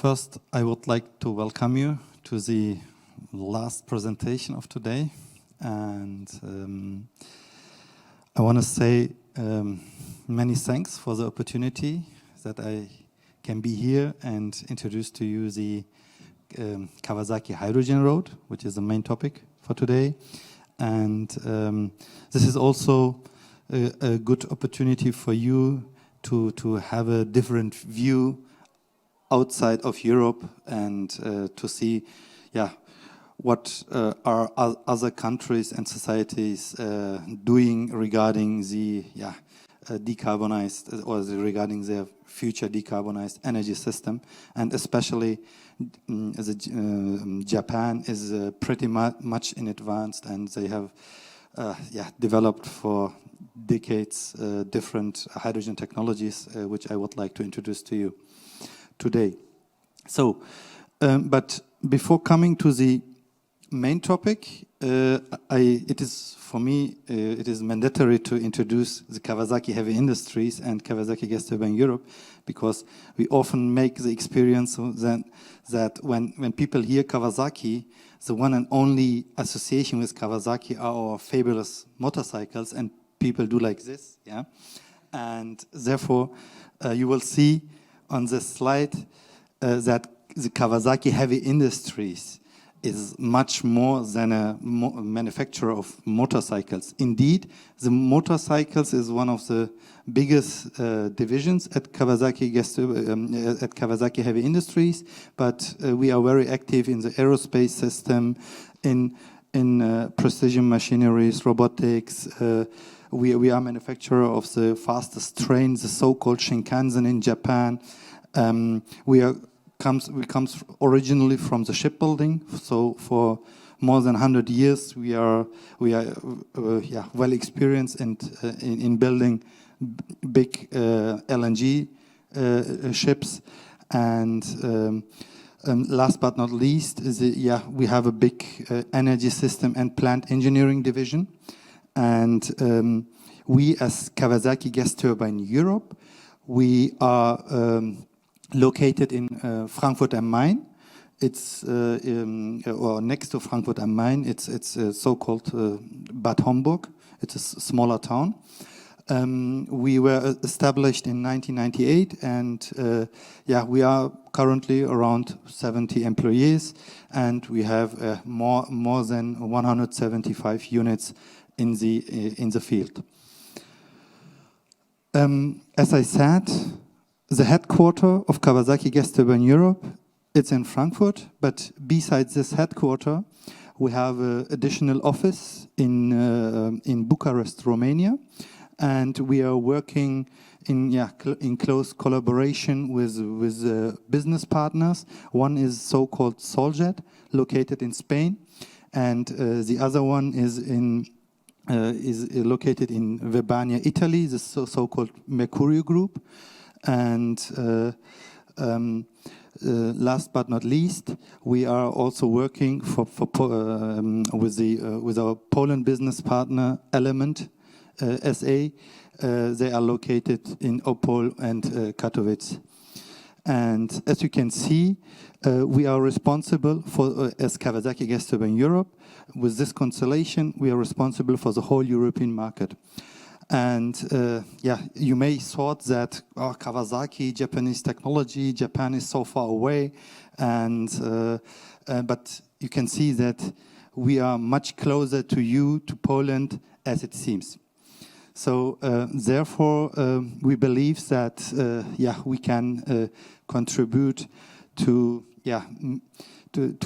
First, I would like to welcome you to the last presentation of today. And I want to say many thanks for the opportunity that I can be here and introduce to you the Kawasaki Hydrogen Road, which is the main topic for today. And this is also a good opportunity for you to have a different view outside of Europe and to see, what are other countries and societies doing regarding the decarbonized or regarding their future decarbonized energy system, and especially Japan is pretty much in advance, and they have developed for decades different hydrogen technologies, which I would like to introduce to you today. So, but before coming to the main topic, it is for me it is mandatory to introduce the Kawasaki Heavy Industries and Kawasaki Gas Turbine Europe, because we often make the experience that when people hear Kawasaki, the one and only association with Kawasaki are our fabulous motorcycles, and people do like this, and therefore you will see on this slide that the Kawasaki Heavy Industries is much more than a manufacturer of motorcycles. Indeed, the motorcycles is one of the biggest divisions at Kawasaki at Kawasaki Heavy Industries, but we are very active in the aerospace system, in precision machineries, robotics. We are manufacturer of the fastest trains, the so-called Shinkansen in Japan. We comes originally from the shipbuilding. So for more than 100 years, we are well experienced in building big LNG ships. And last but not least, we have a big energy system and plant engineering division. And we, as Kawasaki Gas Turbine Europe, we are located in Frankfurt am Main. It's or next to Frankfurt am Main. It's so-called Bad Homburg. It's a smaller town. We were established in 1998, and we are currently around 70 employees, and we have more than 175 units in the field. As I said, the headquarters of Kawasaki Gas Turbine Europe, it's in Frankfurt, but besides this headquarters, we have an additional office in Bucharest, Romania, and we are working in close collaboration with business partners. One is so-called Soljet, located in Spain, and the other one is located in Verbania, Italy, the so-called Mercurio Group. And last but not least, we are also working with our Poland business partner Element SA. They are located in Opole and Katowice. And as you can see, we are responsible for, as Kawasaki Gas Turbine Europe, with this constellation, we are responsible for the whole European market. And you may thought that Kawasaki, Japanese technology, Japan is so far away, and but you can see that we are much closer to you, to Poland, as it seems. So therefore, we believe that we can contribute to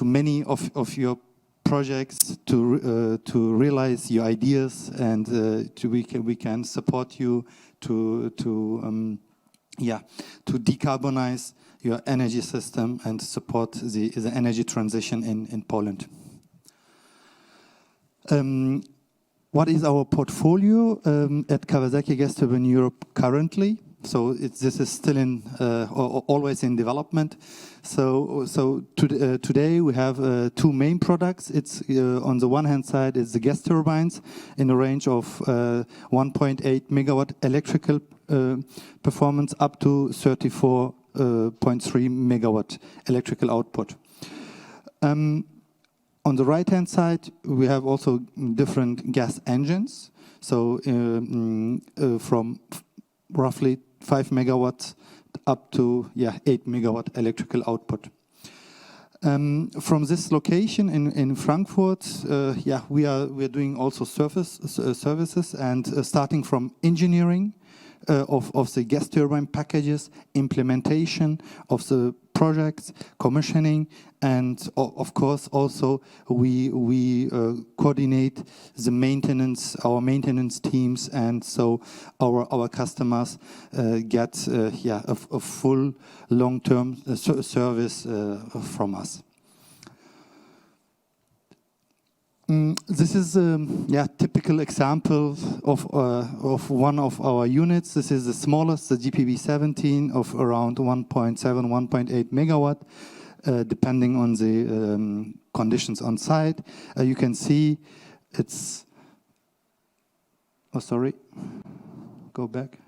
many of your projects, to realize your ideas, and we can support you to decarbonize your energy system and support the energy transition in Poland. What is our portfolio at Kawasaki Gas Turbine Europe currently? So this is still always in development. So today we have two main products. It's on the one hand side is the gas turbines in a range of 1.8 megawatt electrical performance up to 34 megawatt electrical output. On the right-hand side, we have also different gas engines. So from roughly 5 megawatts up to 8 megawatt electrical output. From this location in Frankfurt, we are doing also services and starting from engineering of the gas turbine packages, implementation of the projects, commissioning, and of course also we coordinate the maintenance, our maintenance teams, and so our customers get a full long-term service from us. This is a typical example of one of our units. This is the smallest, the GPB17 of around 1.7, 1.8 megawatt, depending on the conditions on site. You can see it's, oh sorry, go back.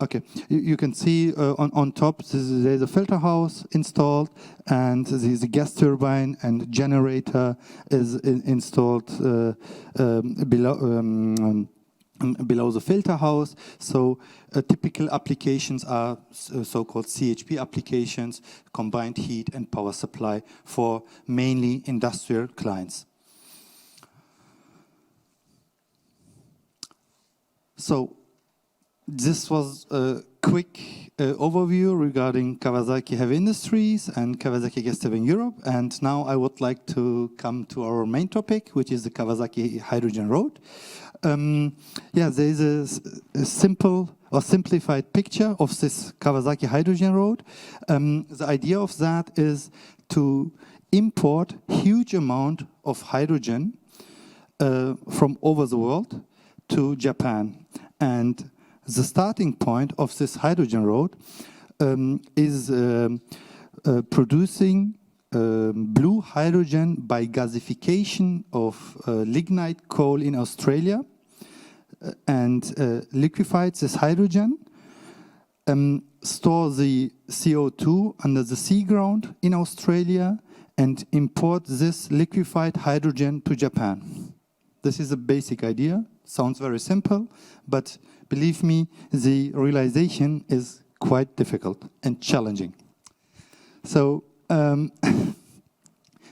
Okay, you can see on top there's a filter house installed, and the gas turbine and generator is installed below the filter house. So typical applications are so-called CHP applications, combined heat and power supply for mainly industrial clients. So this was a quick overview regarding Kawasaki Heavy Industries and Kawasaki Gas Turbine Europe. And now I would like to come to our main topic, which is the Kawasaki Hydrogen Road. There is a simple or simplified picture of this Kawasaki Hydrogen Road. The idea of that is to import huge amount of hydrogen from over the world to Japan. And the starting point of this hydrogen road is producing blue hydrogen by gasification of lignite coal in Australia, and liquefied this hydrogen, store the CO2 under the sea ground in Australia, and import this liquefied hydrogen to Japan. This is a basic idea. Sounds very simple, but believe me, the realization is quite difficult and challenging. So,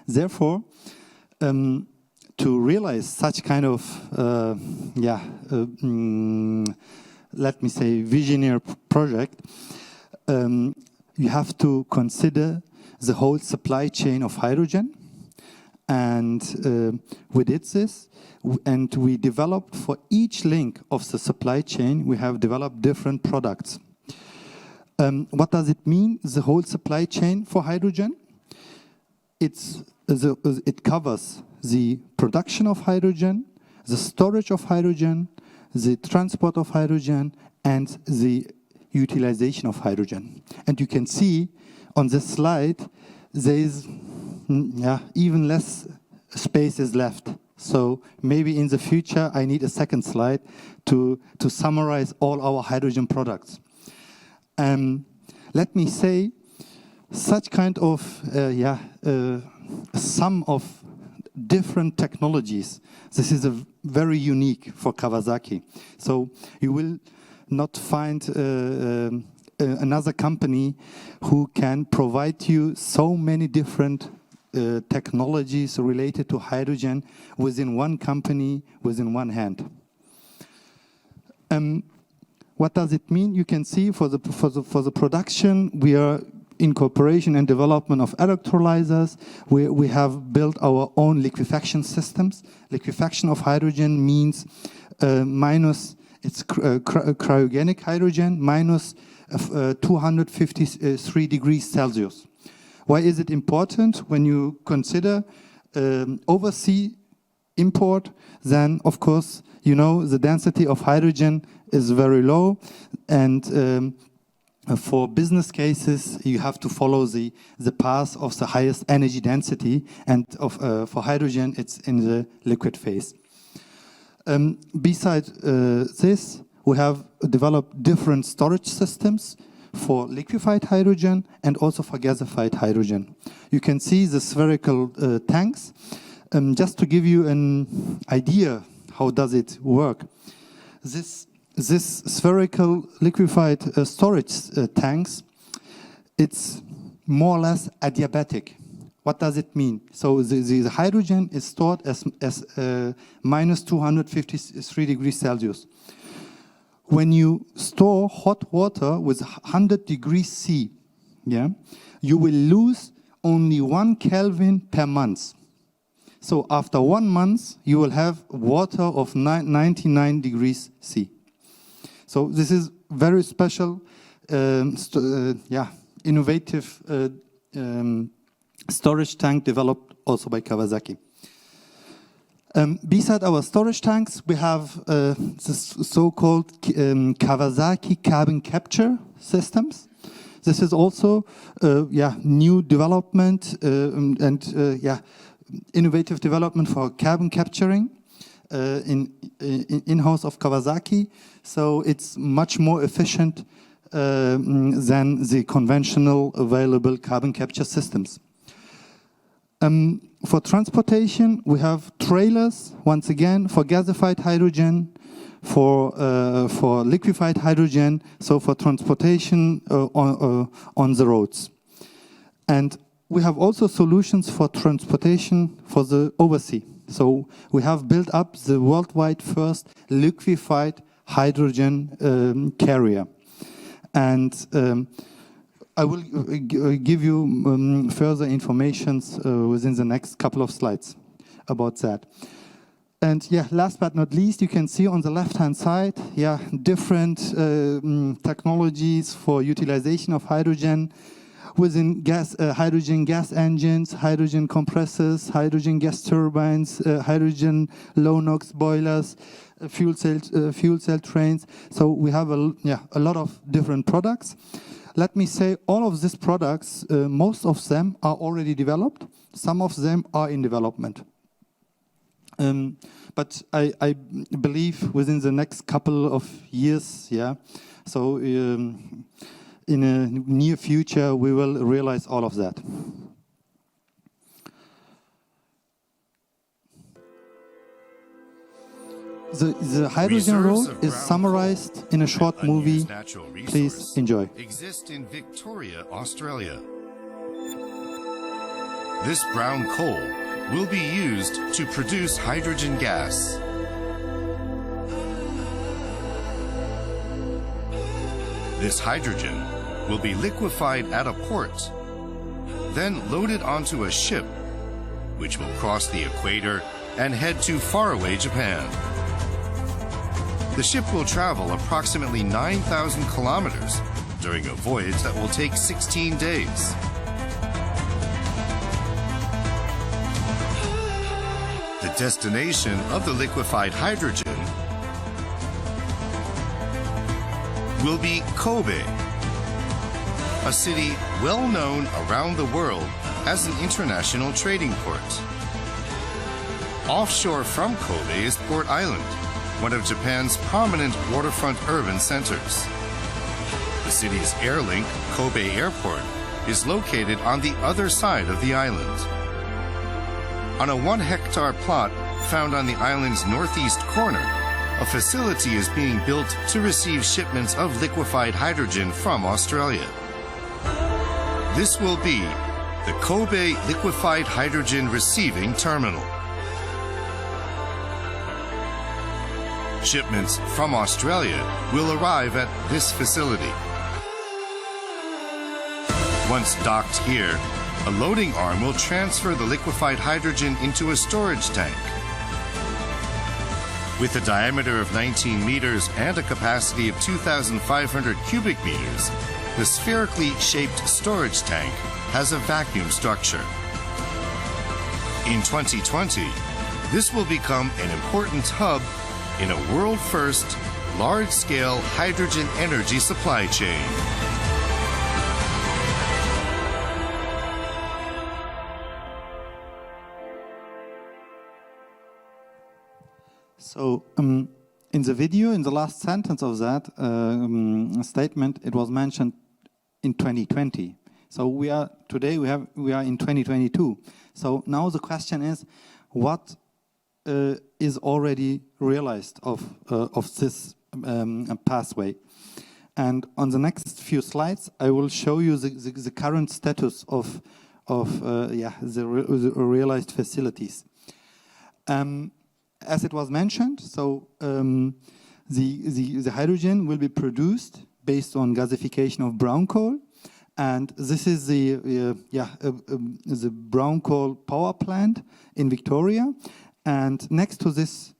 therefore, to realize such kind of, let me say, visionary project, you have to consider the whole supply chain of hydrogen. And we did this, and we developed for each link of the supply chain, we have developed different products. What does it mean, the whole supply chain for hydrogen? It covers the production of hydrogen, the storage of hydrogen, the transport of hydrogen, and the utilization of hydrogen. And you can see on this slide, there is even less space is left. So maybe in the future I need a second slide to summarize all our hydrogen products. Let me say, such kind of sum of different technologies. This is very unique for Kawasaki. So you will not find another company who can provide you so many different technologies related to hydrogen within one company, within one hand. What does it mean? You can see for the production, we are in cooperation and development of electrolyzers. We have built our own liquefaction systems. Liquefaction of hydrogen means it's cryogenic hydrogen, minus 253 degrees Celsius. Why is it important? When you consider overseas import, then of course, you know, the density of hydrogen is very low, and for business cases, you have to follow the path of the highest energy density, and for hydrogen, it's in the liquid phase. Besides this, we have developed different storage systems for liquefied hydrogen and also for gasified hydrogen. You can see the spherical tanks. Just to give you an idea, how does it work? This spherical liquefied storage tanks, it's more or less adiabatic. What does it mean? So the hydrogen is stored as minus 253 degrees Celsius. When you store hot water with 100 degrees C, yeah, you will lose only 1 Kelvin per month. So after 1 month, you will have water of 99 degrees C. So this is very special, innovative storage tank developed also by Kawasaki. Beside our storage tanks, we have this so-called Kawasaki carbon capture systems. This is also new development and innovative development for carbon capturing in-house of Kawasaki. So it's much more efficient than the conventional available carbon capture systems. For transportation, we have trailers, once again, for gasified hydrogen, for liquefied hydrogen, so for transportation on the roads. And we have also solutions for transportation for the overseas. So we have built up the worldwide first liquefied hydrogen carrier. And I will give you further information within the next couple of slides about that. And last but not least, you can see on the left-hand side, different technologies for utilization of hydrogen within hydrogen gas engines, hydrogen compressors, hydrogen gas turbines, hydrogen low NOx boilers, fuel cell trains. So we have a lot of different products. Let me say, all of these products, most of them are already developed. Some of them are in development. But I believe within the next couple of years, so in a near future, we will realize all of that. The hydrogen road is summarized in a short movie. Please enjoy. Exist in Victoria, Australia. This brown coal will be used to produce hydrogen gas. This hydrogen will be liquefied at a port, then loaded onto a ship, which will cross the equator and head to faraway Japan. The ship will travel approximately 9,000 kilometers during a voyage that will take 16 days. The destination of the liquefied hydrogen will be Kobe, a city well known around the world as an international trading port. Offshore from Kobe is Port Island, one of Japan's prominent waterfront urban centers. The city's airlink, Kobe Airport, is located on the other side of the island. On a 1-hectare plot found on the island's northeast corner, a facility is being built to receive shipments of liquefied hydrogen from Australia. This will be the Kobe Liquefied Hydrogen Receiving Terminal. Shipments from Australia will arrive at this facility. Once docked here, a loading arm will transfer the liquefied hydrogen into a storage tank. With a diameter of 19 meters and a capacity of 2,500 cubic meters, the spherically shaped storage tank has a vacuum structure. In 2020, this will become an important hub in a world-first, large-scale hydrogen energy supply chain. So, in the video, in the last sentence of that statement, it was mentioned in 2020. So we are today we are in 2022. So now the question is, what is already realized of this pathway? And on the next few slides, I will show you the current status of the realized facilities. As it was mentioned, so the hydrogen will be produced based on gasification of brown coal, and this is the brown coal power plant in Victoria. And next to this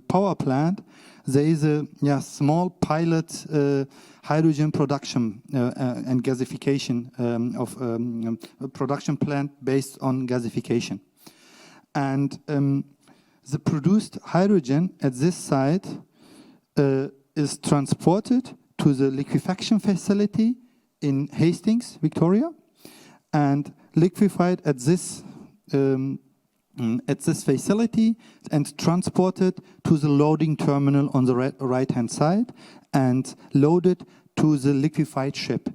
power plant, there is a small pilot hydrogen production and gasification of a production plant based on gasification. And the produced hydrogen at this site is transported to the liquefaction facility in Hastings, Victoria, and liquefied at this facility and transported to the loading terminal on the right-hand side and loaded to the liquefied ship.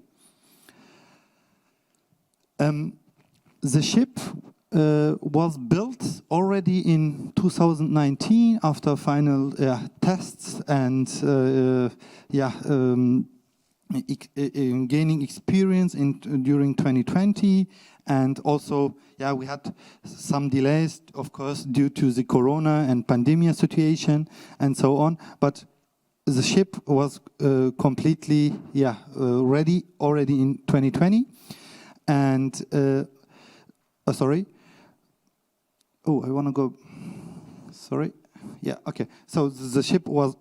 The ship was built already in 2019 after final tests and gaining experience during 2020, and also we had some delays, of course, due to the corona and pandemic situation and so on, but the ship was completely ready already in 2020. And sorry. Oh, I want to go. Sorry. Yeah. Okay. So the ship was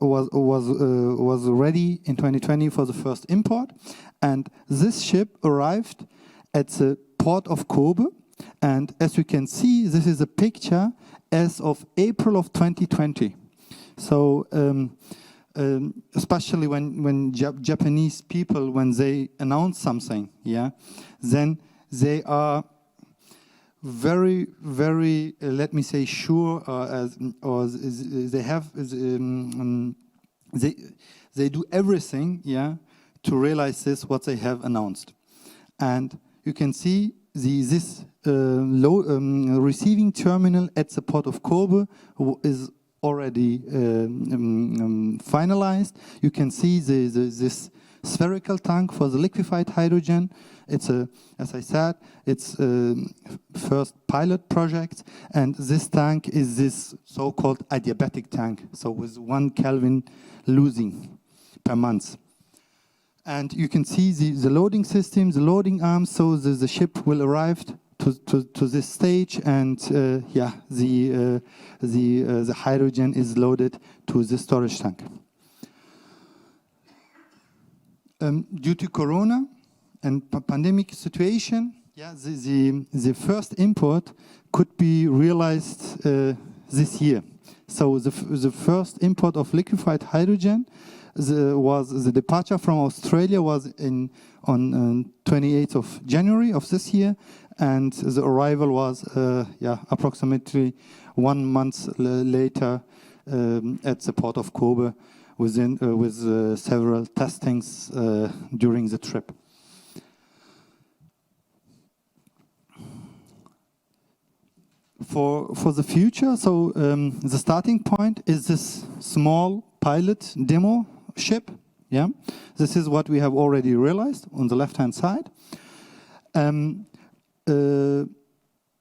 ready in 2020 for the first import, and this ship arrived at the port of Kobe. And as you can see, this is a picture as of April of 2020. So especially when Japanese people, when they announce something, then they are very, very, let me say, sure, or they have, they do everything, to realize what they have announced. And you can see this receiving terminal at the port of Kobe is already finalized. You can see this spherical tank for the liquefied hydrogen. It's as I said, it's first pilot project, and this tank is this so-called adiabatic tank, so with 1 Kelvin losing per month. And you can see the loading system, the loading arms, so the ship will arrive to this stage, and the hydrogen is loaded to the storage tank. Due to Corona and pandemic situation, the first import could be realized this year. So the first import of liquefied hydrogen the departure from Australia was on 28th of January of this year, and the arrival was approximately 1 month later at the port of Kobe, with several testings during the trip. For the future, so the starting point is this small pilot demo ship. This is what we have already realized on the left-hand side.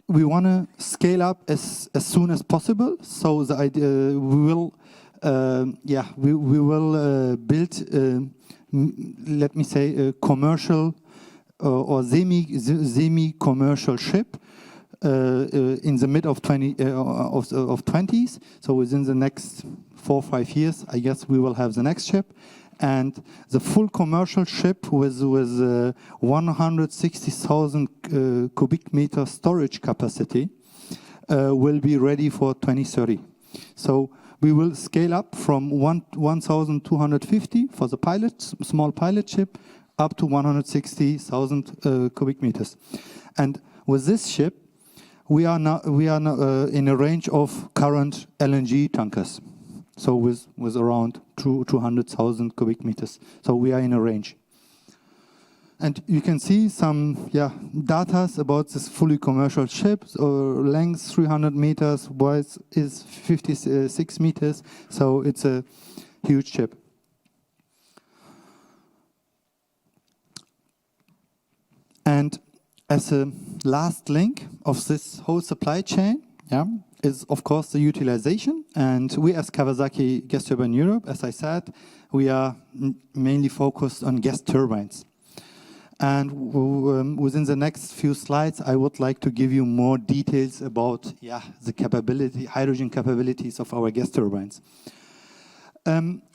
We want to scale up as soon as possible. So the idea we will build, let me say, a commercial or semi-commercial ship in the mid of 20s. So within the next 4 or 5 years, I guess we will have the next ship, and the full commercial ship with 160,000 cubic meter storage capacity will be ready for 2030. So we will scale up from 1,250 for the small pilot ship up to 160,000 cubic meters. And with this ship, we are now in a range of current LNG tankers. So with around 200,000 cubic meters. So we are in a range. And you can see some data about this fully commercial ship. Length 300 meters, width is 56 meters, so it's a huge ship. And as a last link of this whole supply chain, is of course the utilization. And we as Kawasaki Gas Turbine Europe, as I said, we are mainly focused on gas turbines. And within the next few slides, I would like to give you more details about the hydrogen capabilities of our gas turbines.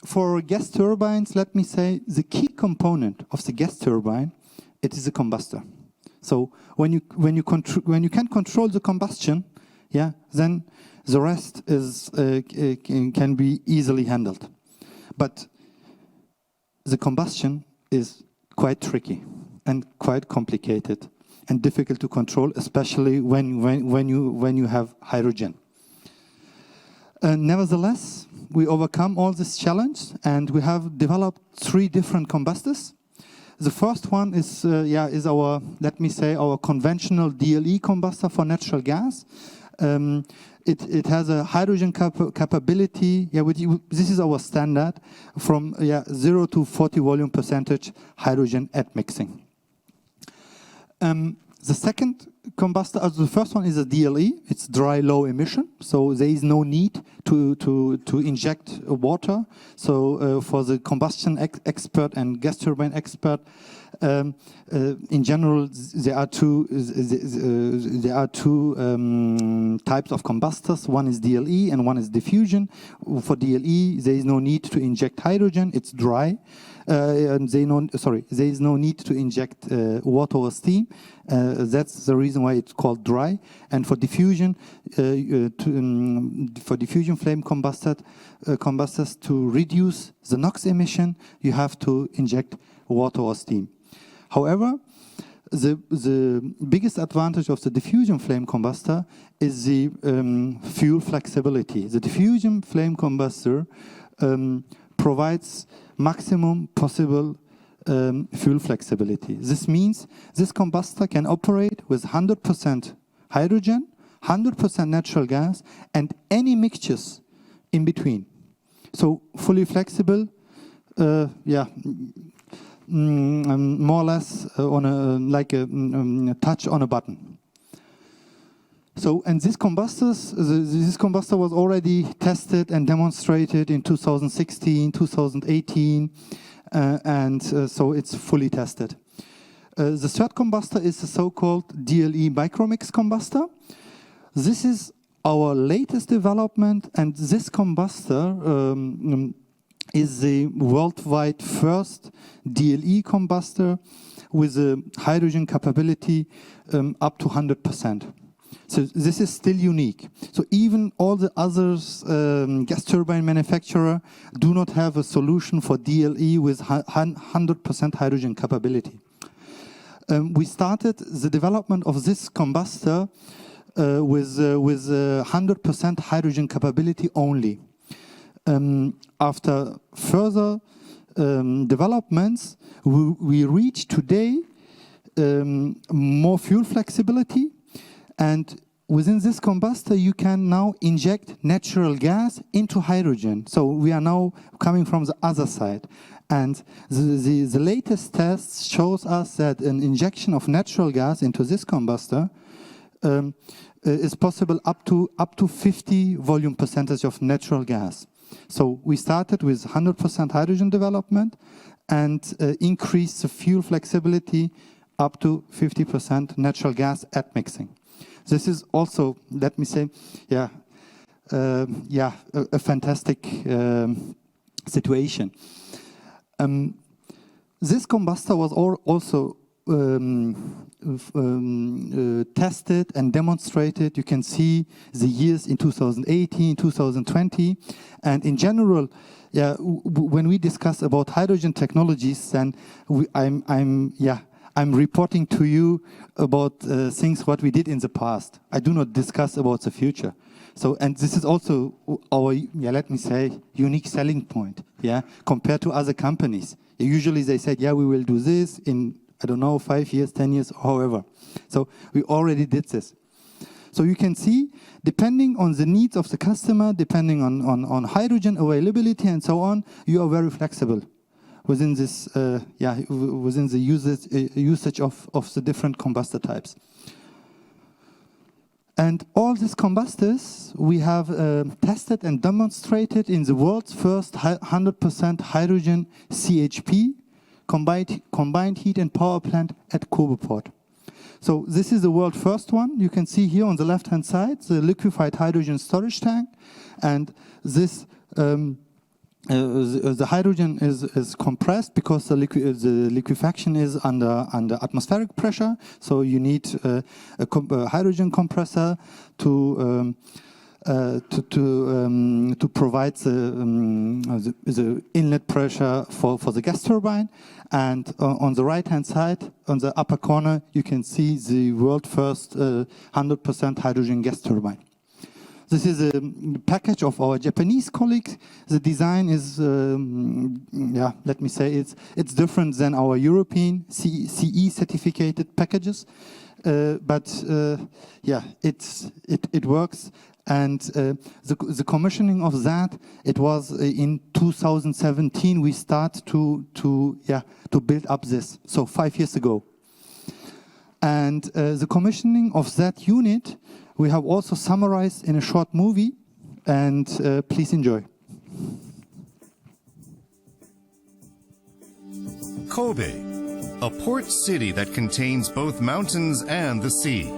For gas turbines, let me say the key component of the gas turbine, it is a combustor. So when you can control the combustion, then the rest is can be easily handled. But the combustion is quite tricky and quite complicated and difficult to control, especially when you have hydrogen. Nevertheless, we overcome all this challenge, and we have developed 3 different combustors. The first one is our, let me say, our conventional DLE combustor for natural gas. It has a hydrogen capability. This is our standard from 0 to 40 volume percentage hydrogen at mixing. The second combustor, the first one is a DLE. It's dry, low emission, so there is no need to inject water. So for the combustion expert and gas turbine expert, in general, there are two types of combustors. One is DLE and one is diffusion. For DLE, there is no need to inject hydrogen. It's dry. And there is no need to inject water or steam. That's the reason why it's called dry. And for diffusion, flame combustors, to reduce the NOx emission, you have to inject water or steam. However, the biggest advantage of the diffusion flame combustor is the fuel flexibility. The diffusion flame combustor provides maximum possible fuel flexibility. This means this combustor can operate with 100% hydrogen, 100% natural gas, and any mixtures in between. So fully flexible, more or less on like a touch on a button. So, and this combustor was already tested and demonstrated in 2016, 2018, so it's fully tested. The third combustor is the so-called DLE micromix combustor. This is our latest development, and this combustor is the worldwide first DLE combustor with a hydrogen capability up to 100%. So this is still unique. So even all the others, gas turbine manufacturer, do not have a solution for DLE with 100% hydrogen capability. We started the development of this combustor with 100% hydrogen capability only. After further developments, we reach today more fuel flexibility, and within this combustor you can now inject natural gas into hydrogen. So we are now coming from the other side, and the latest test shows us that an injection of natural gas into this combustor is possible up to 50 volume percentage of natural gas. So we started with 100% hydrogen development and increased the fuel flexibility up to 50% natural gas at mixing. This is also, let me say, a fantastic situation. This combustor was also tested and demonstrated. You can see the years in 2018, 2020, and in general, when we discuss about hydrogen technologies, then I'm reporting to you about things what we did in the past. I do not discuss about the future. So, and this is also our, let me say, unique selling point, compared to other companies. Usually they said, we will do this in I don't know, 5 years, 10 years, however. So we already did this. So you can see, depending on the needs of the customer, depending on hydrogen availability and so on, you are very flexible within this, within the usage of the different combustor types. And all these combustors we have tested and demonstrated in the world's first 100% hydrogen CHP, combined heat and power plant at Kobelport. So this is the world first one. You can see here on the left-hand side the liquefied hydrogen storage tank, and this the hydrogen is compressed because the liquefaction is under atmospheric pressure. So you need a hydrogen compressor to provide the inlet pressure for the gas turbine. And on the right-hand side, on the upper corner, you can see the world first 100% hydrogen gas turbine. This is a package of our Japanese colleagues. The design is, let me say, it's different than our European CE certificated packages, but it works. And the commissioning of that, it was in 2017. We start to build up this. So 5 years ago. And the commissioning of that unit, we have also summarized in a short movie. And please enjoy. Kobe, a port city that contains both mountains and the sea.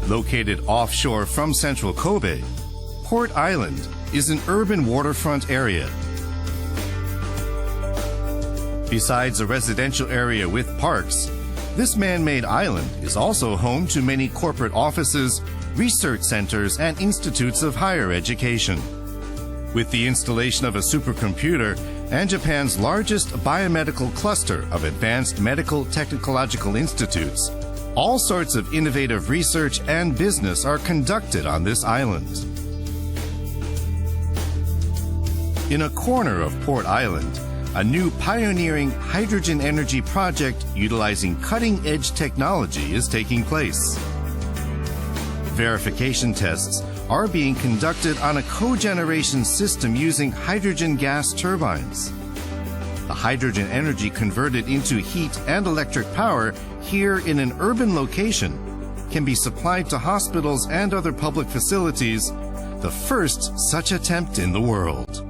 Located offshore from central Kobe, Port Island is an urban waterfront area. Besides a residential area with parks, this man-made island is also home to many corporate offices, research centers, and institutes of higher education. With the installation of a supercomputer and Japan's largest biomedical cluster of advanced medical technological institutes, all sorts of innovative research and business are conducted on this island. In a corner of Port Island, a new pioneering hydrogen energy project utilizing cutting-edge technology is taking place. Verification tests are being conducted on a cogeneration system using hydrogen gas turbines. The hydrogen energy converted into heat and electric power here in an urban location can be supplied to hospitals and other public facilities, the first such attempt in the world.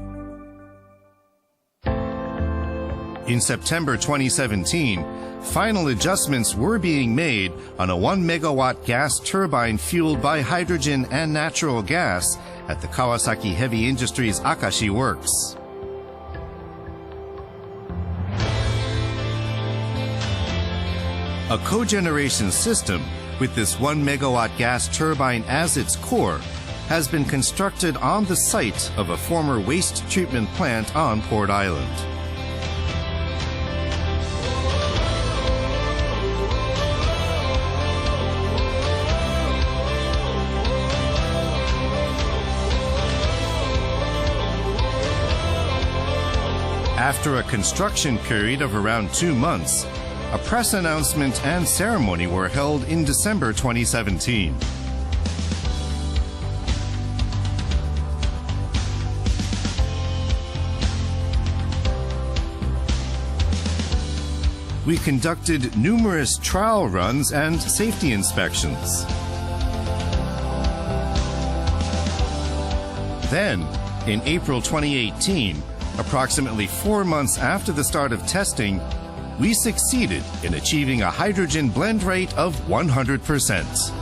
In September 2017, final adjustments were being made on a 1 megawatt gas turbine fueled by hydrogen and natural gas at the Kawasaki Heavy Industries Akashi Works. A cogeneration system with this 1 megawatt gas turbine as its core has been constructed on the site of a former waste treatment plant on Port Island. After a construction period of around 2 months, a press announcement and ceremony were held in December 2017. We conducted numerous trial runs and safety inspections. Then, in April 2018, approximately 4 months after the start of testing, we succeeded in achieving a hydrogen blend rate of 100%.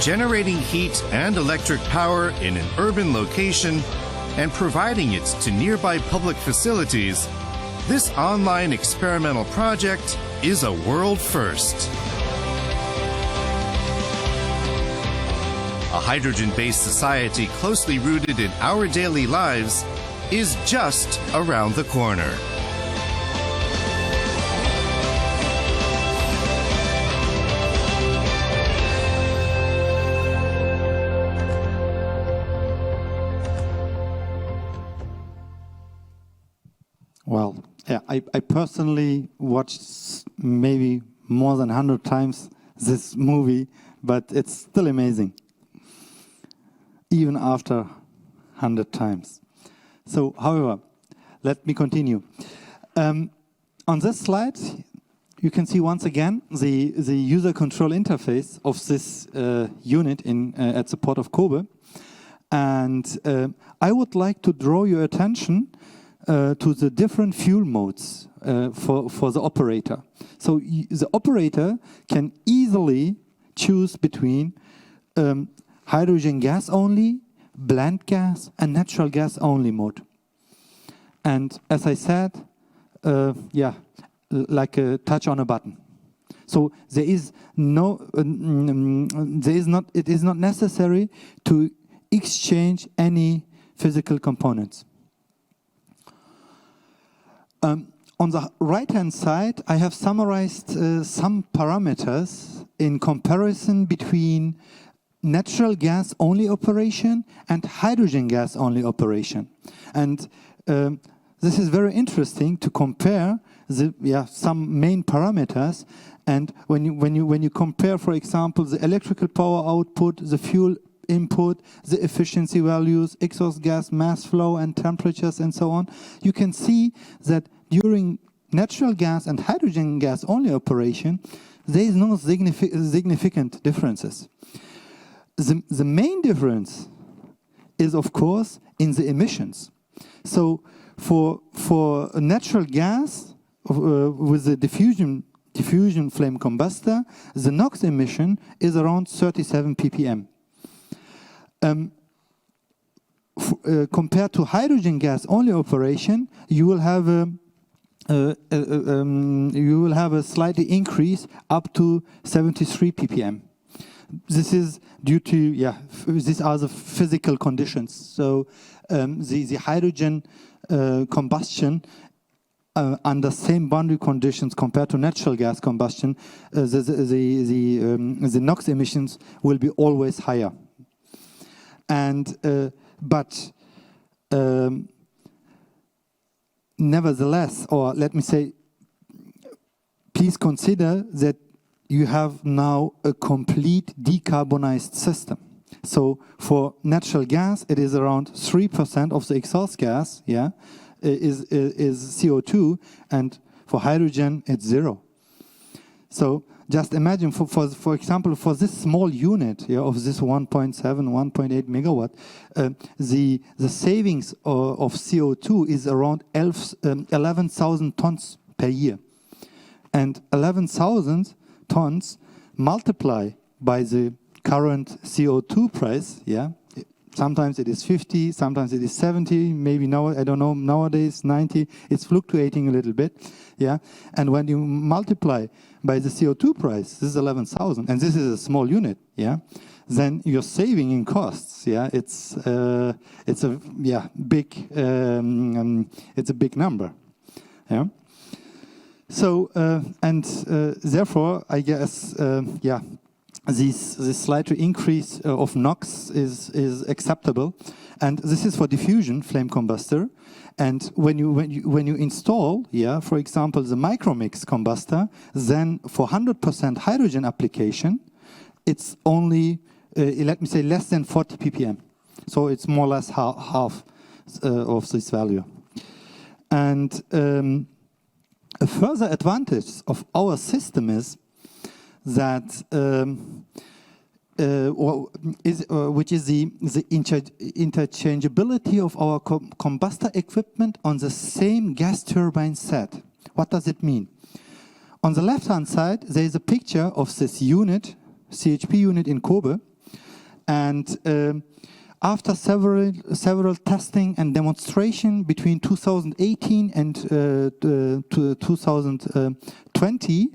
Generating heat and electric power in an urban location and providing it to nearby public facilities, this online experimental project is a world first. A hydrogen-based society closely rooted in our daily lives is just around the corner. Well, yeah, I personally watched maybe more than 100 times this movie, but it's still amazing, even after 100 times. So, however, let me continue. On this slide, you can see once again the user control interface of this unit at the port of Kobe. And I would like to draw your attention to the different fuel modes for the operator. So the operator can easily choose between hydrogen gas only, blend gas, and natural gas only mode. And as I said, like a touch on a button. So it is not necessary to exchange any physical components. On the right-hand side, I have summarized some parameters in comparison between natural gas only operation and hydrogen gas only operation. And this is very interesting to compare some main parameters. And when you compare, for example, the electrical power output, the fuel input, the efficiency values, exhaust gas mass flow and temperatures and so on, you can see that during natural gas and hydrogen gas only operation, there is no significant differences. The main difference is, of course, in the emissions. So for natural gas with the diffusion flame combustor, the NOx emission is around 37 ppm. Compared to hydrogen gas only operation, you will have a slightly increase up to 73 ppm. This is due to these are the physical conditions. So the hydrogen combustion under same boundary conditions compared to natural gas combustion, the NOx emissions will be always higher. And nevertheless, or let me say, please consider that you have now a complete decarbonized system. So for natural gas, it is around 3% of the exhaust gas, is CO2, and for hydrogen, it's 0. So just imagine, for example, for this small unit of this 1.7, 1.8 megawatt, the savings of CO2 is around 11,000 tons per year. And 11,000 tons multiply by the current CO2 price, sometimes it is 50, sometimes it is 70, maybe now, I don't know, nowadays 90, it's fluctuating a little bit, and when you multiply by the CO2 price, this is 11,000, and this is a small unit, then you're saving in costs, it's a big, it's a big number, So, therefore, I guess, this slight increase of NOx is acceptable, and this is for diffusion flame combustor. And when you install, for example, the micromix combustor, then for 100% hydrogen application, it's only let me say less than 40 ppm. So it's more or less half of this value. And a further advantage of our system is that which is the interchangeability of our combustor equipment on the same gas turbine set. What does it mean? On the left-hand side, there is a picture of this unit, CHP unit in Kobe, and after several testing and demonstration between 2018 and 2020,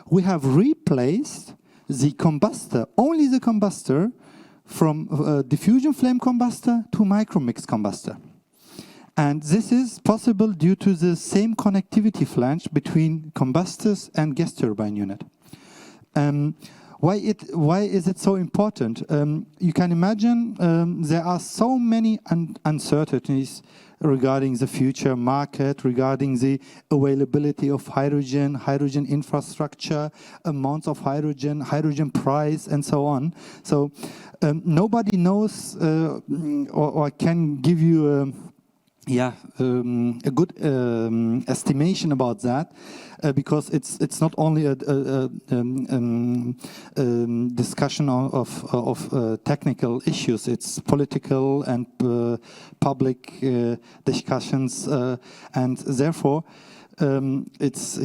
we have replaced the combustor, only the combustor, from diffusion flame combustor to micromix combustor. And this is possible due to the same connectivity flange between combustors and gas turbine unit. why is it so important? You can imagine there are so many uncertainties regarding the future market, regarding the availability of hydrogen, hydrogen infrastructure, amounts of hydrogen, hydrogen price, and so on. So nobody knows or can give you a good estimation about that, because it's not only a discussion of technical issues. It's political and public discussions, and therefore it's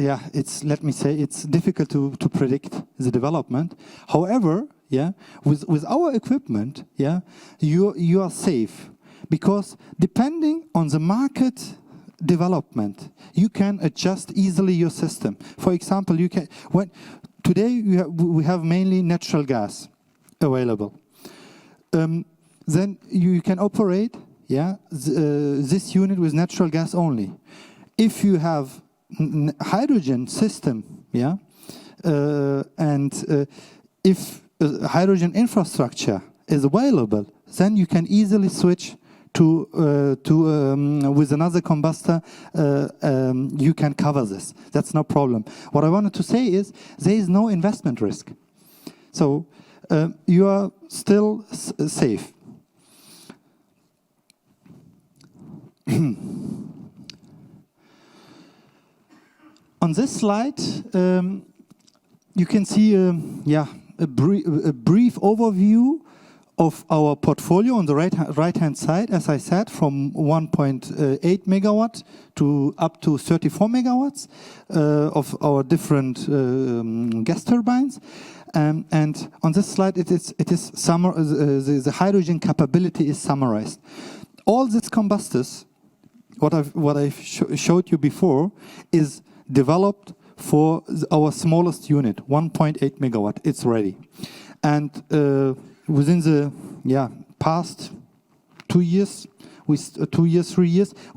let me say it's difficult to predict the development. However, with our equipment, you are safe. Because depending on the market development, you can adjust easily your system. For example, today we have mainly natural gas available. Then you can operate this unit with natural gas only. If you have hydrogen system, and if hydrogen infrastructure is available, then you can easily switch to with another combustor. You can cover this. That's no problem. What I wanted to say is there is no investment risk, so you are still safe. On this slide, you can see a brief overview of our portfolio on the right-hand side, as I said, from 1.8 megawatt to up to 34 megawatts of our different gas turbines. And on this slide, the hydrogen capability is summarized. All these combustors, what I showed you before, is developed for our smallest unit, 1.8 megawatt. It's ready, and within the past 3 years, we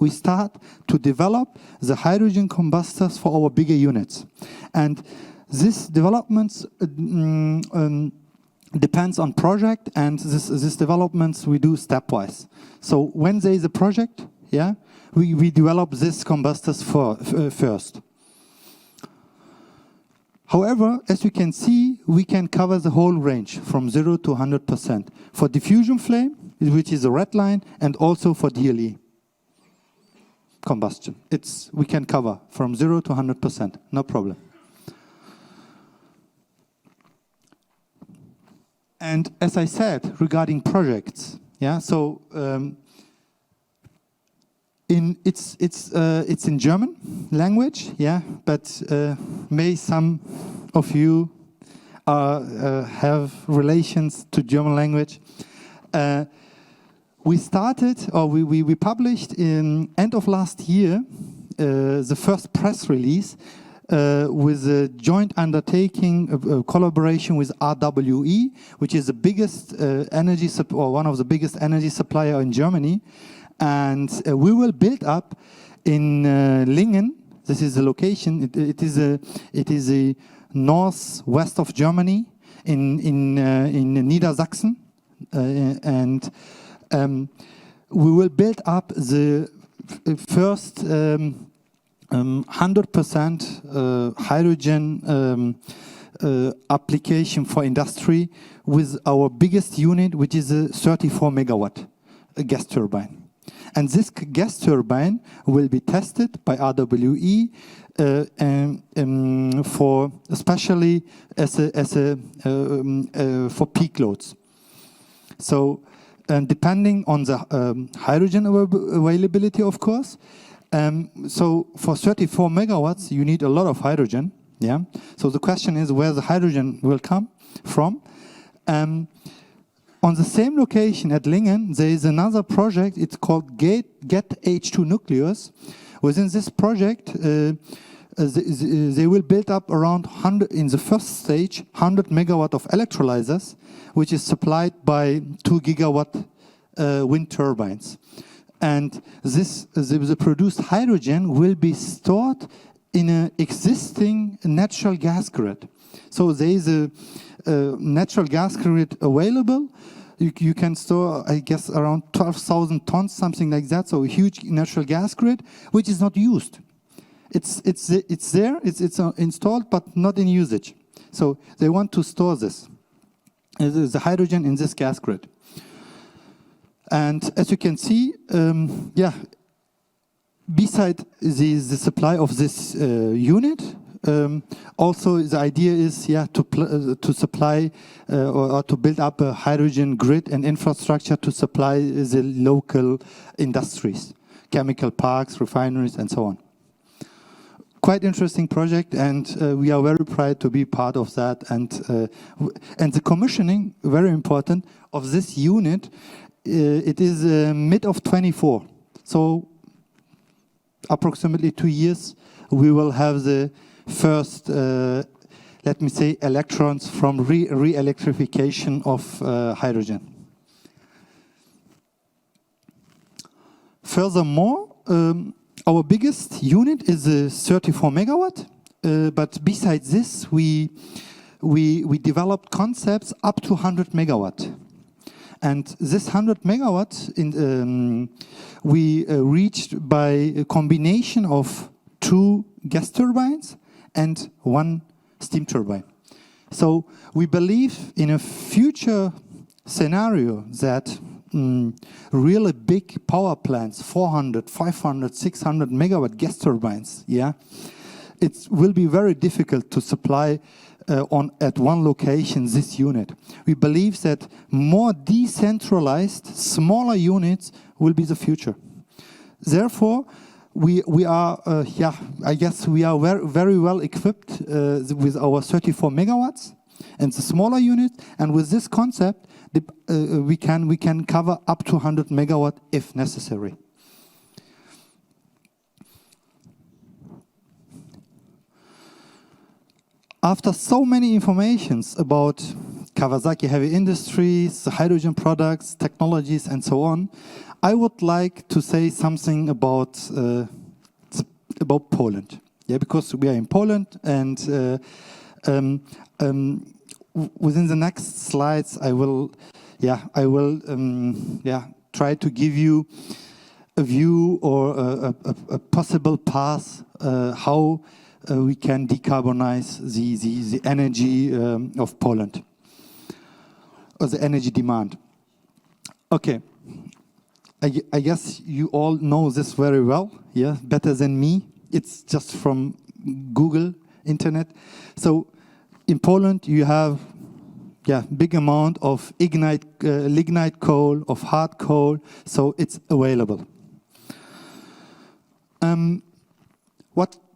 start to develop the hydrogen combustors for our bigger units. And this developments depends on project, and this developments we do stepwise. So when there is a project, we develop this combustors first. However, as you can see, we can cover the whole range from 0 to 100% for diffusion flame, which is the red line, and also for DLE combustion. We can cover from 0 to 100%, no problem. And as I said, regarding projects, it's in German language, but may some of you have relations to German language. We started, or we published in end of last year the first press release with a joint undertaking, collaboration with RWE, which is the biggest one of the biggest energy supplier in Germany. And we will build up in Lingen. This is the location. It is a northwest of Germany in Niedersachsen, and we will build up the first 100% hydrogen application for industry with our biggest unit, which is a 34 megawatt gas turbine. And this gas turbine will be tested by RWE for especially for peak loads. So depending on the hydrogen availability, of course. So for 34 megawatts, you need a lot of hydrogen. So the question is where the hydrogen will come from. On the same location at Lingen, there is another project. It's called Get H2 Nucleus. Within this project, they will build up around 100, in the first stage, 100 megawatt of electrolyzers, which is supplied by 2 gigawatt wind turbines. And the produced hydrogen will be stored in an existing natural gas grid. So there is a natural gas grid available. You can store, I guess, around 12,000 tons, something like that. So a huge natural gas grid, which is not used. It's there, it's installed, but not in usage. So they want to store this, the hydrogen in this gas grid. And as you can see, beside the supply of this unit, also the idea is to supply or to build up a hydrogen grid and infrastructure to supply the local industries, chemical parks, refineries, and so on. Quite interesting project, and we are very proud to be part of that. And the commissioning, very important, of this unit. It is mid of 24, so approximately 2 years. We will have the first, let me say, electrons from re-electrification of hydrogen. Furthermore, our biggest unit is 34 megawatt, but besides this, we developed concepts up to 100 megawatt. And this 100 megawatt we reached by a combination of 2 gas turbines and 1 steam turbine. So we believe in a future scenario that really big power plants, 400, 500, 600 megawatt gas turbines, it will be very difficult to supply at one location this unit. We believe that more decentralized, smaller units will be the future. Therefore, we are, I guess we are very well equipped with our 34 megawatts and the smaller unit. And with this concept, we can cover up to 100 megawatt if necessary. After so many informations about Kawasaki Heavy Industries, the hydrogen products, technologies, and so on, I would like to say something about Poland. Because we are in Poland, and within the next slides, I will try to give you a view or a possible path how we can decarbonize the energy of Poland, or the energy demand. Okay, I guess you all know this very well, better than me. It's just from Google, internet. So in Poland you have big amount of lignite coal, of hard coal, so it's available.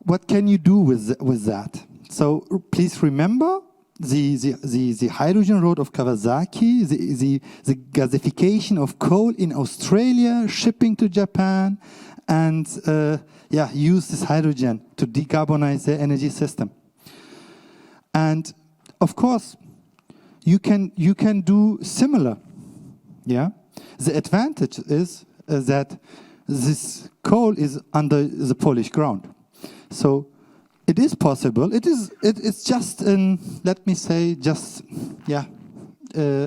What can you do with that? So please remember the hydrogen road of Kawasaki, the gasification of coal in Australia, shipping to Japan, and use this hydrogen to decarbonize the energy system. And of course, you can do similar. The advantage is that this coal is under the Polish ground. So it is possible. It's just an, let me say,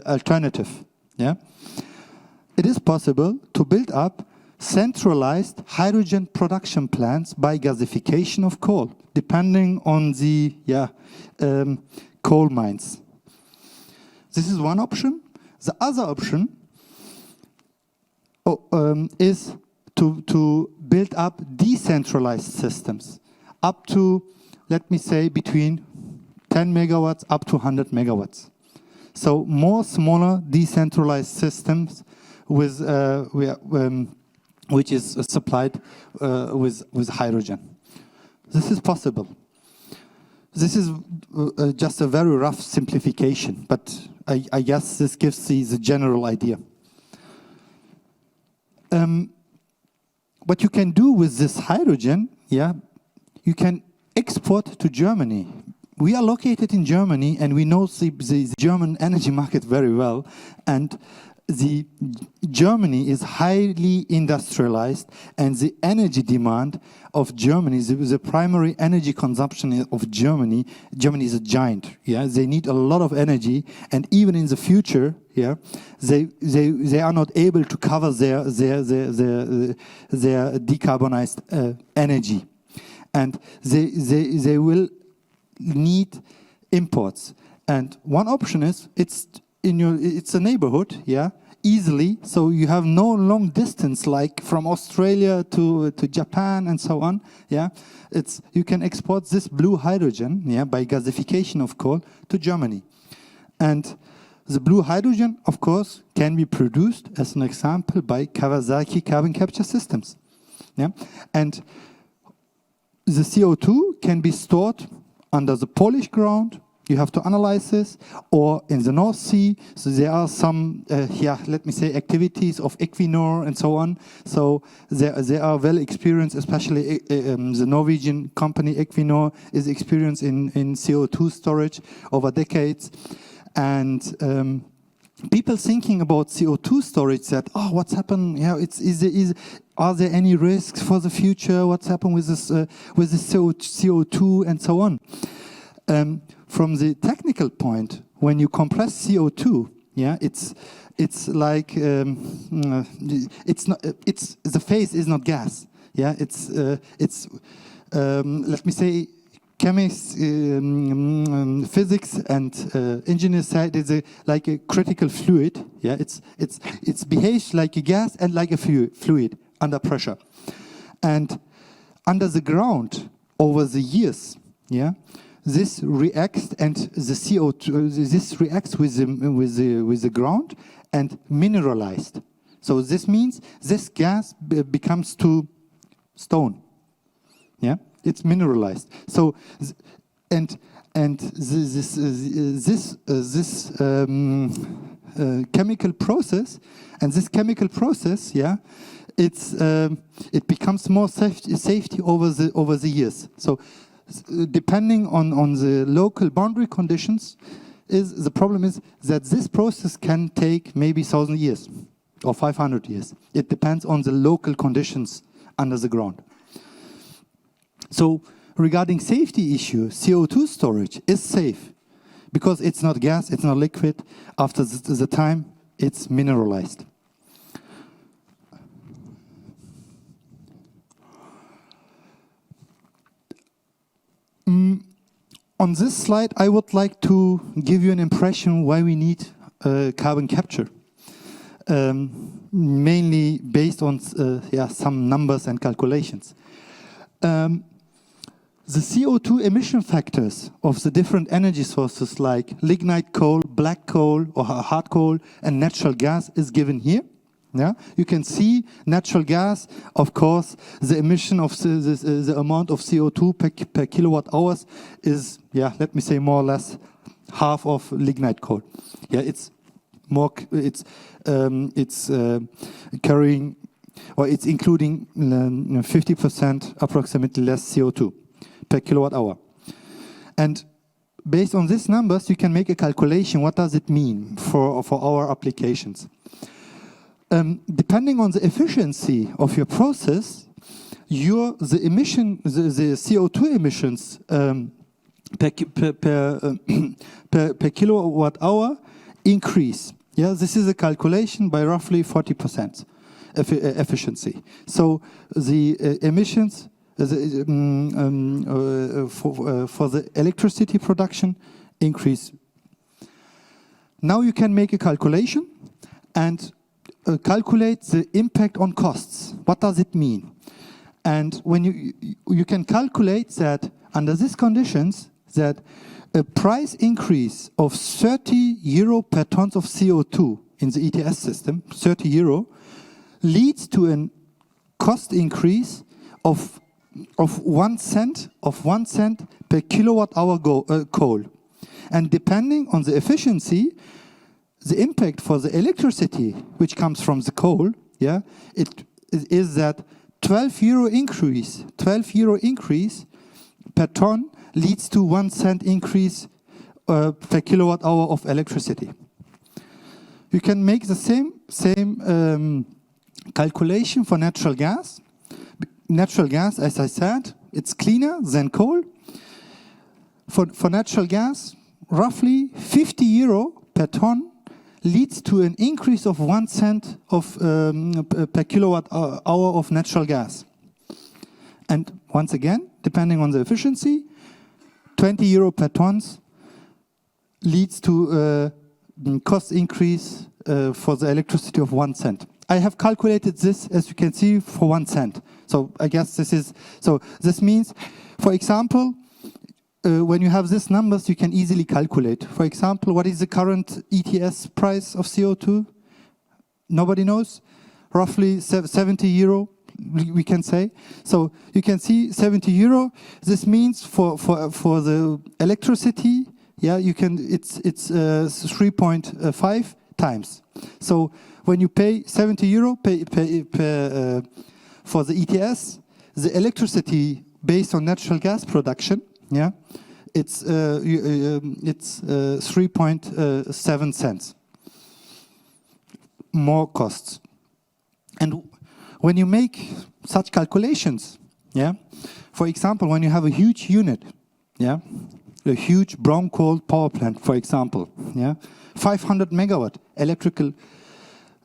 alternative. It is possible to build up centralized hydrogen production plants by gasification of coal, depending on the coal mines. This is one option. The other option is to build up decentralized systems, up to, let me say, between 10 megawatts up to 100 megawatts. So more smaller decentralized systems with which is supplied with hydrogen. This is possible. This is just a very rough simplification, but I guess this gives the general idea. What you can do with this hydrogen, you can export to Germany. We are located in Germany, and we know the German energy market very well. And Germany is highly industrialized, and the energy demand of Germany, the primary energy consumption of Germany is a giant. Yeah, they need a lot of energy, and even in the future, yeah, they are not able to cover their decarbonized energy, and they will need imports. And one option is it's a neighborhood, yeah, easily. So you have no long distance like from Australia to Japan and so on. Yeah, you can export this blue hydrogen, yeah, by gasification of coal to Germany, and the blue hydrogen, of course, can be produced as an example by Kawasaki carbon capture systems. Yeah, and the CO2 can be stored under the Polish ground. You have to analyze this, or in the North Sea. So there are some, let me say, activities of Equinor and so on. So they are well experienced, especially the Norwegian company Equinor is experienced in CO2 storage over decades. And people thinking about CO2 storage said, "Oh, what's happened? Yeah, are there any risks for the future? What's happened with this CO2 and so on?" From the technical point, when you compress CO2, yeah, it's like the phase is not gas. Yeah, it's let me say, chemists, physics, and engineers say it's like a critical fluid. Yeah, it behaves like a gas and like a fluid under pressure, and under the ground over the years. Yeah. This reacts, and the CO2. This reacts with the ground and mineralized. So this means this gas becomes to stone. Yeah, it's mineralized. So this chemical process, yeah, it becomes more safety over the years. So, depending on the local boundary conditions, the problem is that this process can take maybe 1,000 years or 500 years. It depends on the local conditions under the ground. So regarding safety issue, CO2 storage is safe because it's not gas, it's not liquid. After the time, it's mineralized. On this slide, I would like to give you an impression why we need carbon capture, mainly based on some numbers and calculations. The CO2 emission factors of the different energy sources like lignite coal, black coal, or hard coal, and natural gas is given here. Yeah, you can see natural gas, of course, the emission of the amount of CO2 per kilowatt hours is, let me say more or less half of lignite coal. Yeah, it's carrying, or it's including 50% approximately less CO2 per kilowatt hour. And based on these numbers, you can make a calculation. What does it mean for our applications? Depending on the efficiency of your process, the CO2 emissions per kilowatt hour increase. Yeah, this is a calculation by roughly 40% efficiency. So the emissions for the electricity production increase. Now you can make a calculation and calculate the impact on costs. What does it mean? And when you can calculate that under these conditions, that a price increase of 30 euro per ton of CO2 in the ETS system, 30 euro, leads to a cost increase of 1 cent per kilowatt hour coal. And depending on the efficiency, the impact for the electricity, which comes from the coal, it is that 12 euro increase per ton leads to 1 cent increase per kilowatt hour of electricity. You can make the same calculation for natural gas. Natural gas, as I said, it's cleaner than coal. For natural gas, roughly 50 euro per ton leads to an increase of 1 cent per kilowatt hour of natural gas. And once again, depending on the efficiency, 20 euro per tons leads to cost increase for the electricity of 1 cent. I have calculated this, as you can see, for 1 cent. So I guess this means, for example, when you have these numbers, you can easily calculate. For example, what is the current ETS price of CO2? Nobody knows. Roughly 70 euro, we can say. So you can see 70 euro. This means for the electricity, yeah, it's 3.5 times. So when you pay 70 euro for the ETS, the electricity based on natural gas production, yeah, it's 3.7 cents more costs. And when you make such calculations, yeah, for example, when you have a huge unit, yeah, a huge brown coal power plant, for example, yeah, 500 megawatt electrical,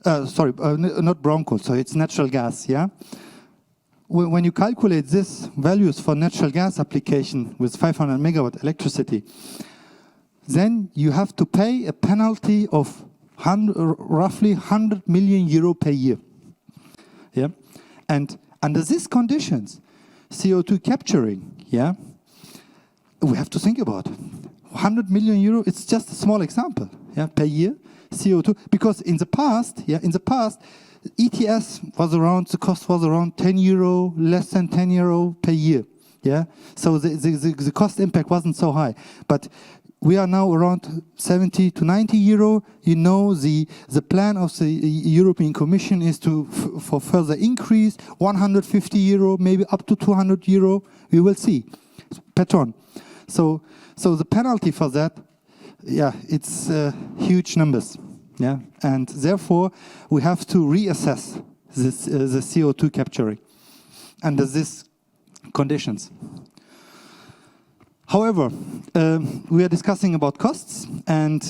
not brown coal, so it's natural gas, yeah. When you calculate these values for natural gas application with 500 megawatt electricity, then you have to pay a penalty of roughly 100 million euro per year. Yeah, and under these conditions, CO2 capturing, yeah, we have to think about 100 million euro. It's just a small example, yeah, per year CO2, because in the past, ETS was around, the cost was around 10 euro, less than 10 euro per year. Yeah, so the cost impact wasn't so high. But we are now around 70 to 90 euro. You know, the plan of the European Commission is for further increase, 150 euro, maybe up to 200 euro. We will see per ton. So the penalty for that, yeah, it's huge numbers. Yeah, and therefore we have to reassess this, the CO2 capturing under these conditions. However, we are discussing about costs, and